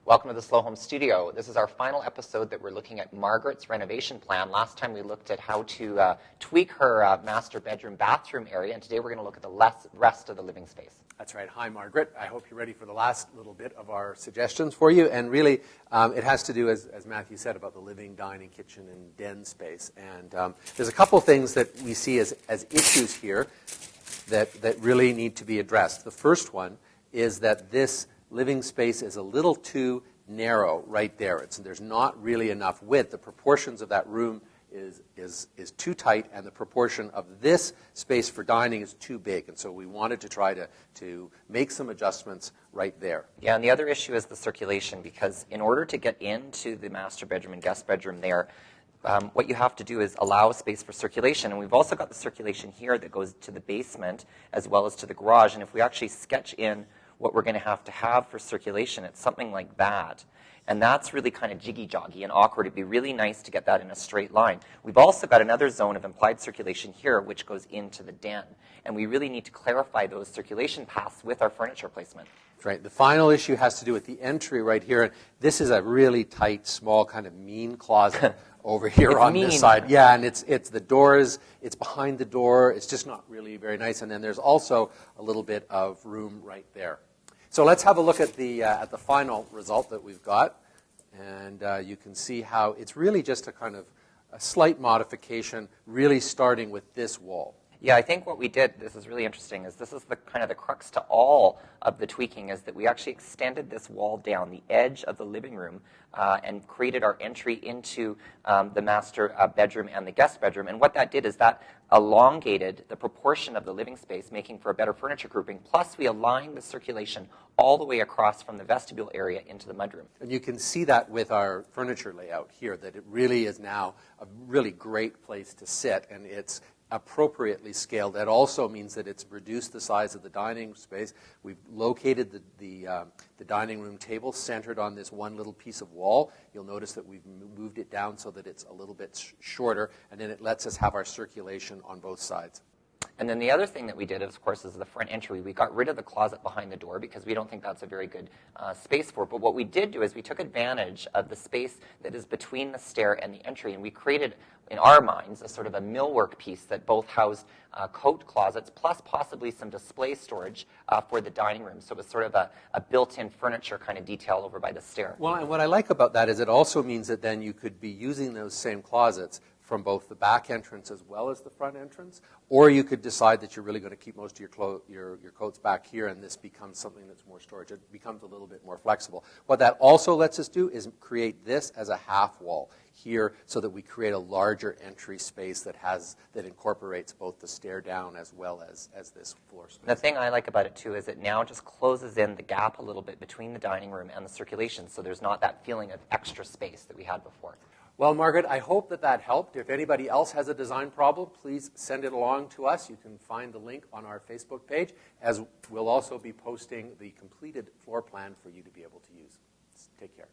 Welcome to the Slow Home Studio. This is our final episode that we're looking at Margaret's renovation plan. Last time we looked at how to tweak her master bedroom bathroom area, and today we're going to look at the rest of the living space. That's right. Hi, Margaret. I hope you're ready for the last little bit of our suggestions for you. And really, it has to do, as Matthew said, about the living, dining, kitchen, and den space. And there's a couple things that we see as issues here that really need to be addressed. The first one is that this living space is a little too narrow right there. There's not really enough width. The proportions of that room is too tight, and the proportion of this space for dining is too big. And so we wanted to try to make some adjustments right there. Yeah, and the other issue is the circulation, because in order to get into the master bedroom and guest bedroom there, what you have to do is allow space for circulation. And we've also got the circulation here that goes to the basement as well as to the garage. And if we actually sketch in what we're going to have for circulation, it's something like that. And that's really kind of jiggy-joggy and awkward. It'd be really nice to get that in a straight line. We've also got another zone of implied circulation here, which goes into the den. And we really need to clarify those circulation paths with our furniture placement. That's right. The final issue has to do with the entry right here. And this is a really tight, small, kind of mean closet over here on this side. Yeah, and it's the doors, it's behind the door. It's just not really very nice. And then there's also a little bit of room right there. So let's have a look at the final result that we've got. And you can see how it's really just a slight modification, really starting with this wall. Yeah, I think what we did, this is really interesting, is this is the kind of the crux to all of the tweaking, is that we actually extended this wall down the edge of the living room and created our entry into the master bedroom and the guest bedroom. And what that did is that elongated the proportion of the living space, making for a better furniture grouping. Plus, we aligned the circulation all the way across from the vestibule area into the mudroom. And you can see that with our furniture layout here, that it really is now a really great place to sit, and it's appropriately scaled. That also means that it's reduced the size of the dining space. We've located the dining room table centered on this one little piece of wall. You'll notice that we've moved it down so that it's a little bit shorter, and then it lets us have our circulation on both sides. And then the other thing that we did, of course, is the front entry. We got rid of the closet behind the door because we don't think that's a very good space for it. But what we did do is we took advantage of the space that is between the stair and the entry, and we created, in our minds, a sort of a millwork piece that both housed coat closets plus possibly some display storage for the dining room. So it was sort of a built-in furniture kind of detail over by the stair. Well, and what I like about that is it also means that then you could be using those same closets from both the back entrance as well as the front entrance, or you could decide that you're really going to keep most of your coats back here, and this becomes something that's more storage. It becomes a little bit more flexible. What that also lets us do is create this as a half wall here, so that we create a larger entry space that incorporates both the stair down as well as this floor space. The thing I like about it too is it now just closes in the gap a little bit between the dining room and the circulation, so there's not that feeling of extra space that we had before. Well, Margaret, I hope that helped. If anybody else has a design problem, please send it along to us. You can find the link on our Facebook page, as we'll also be posting the completed floor plan for you to be able to use. Take care.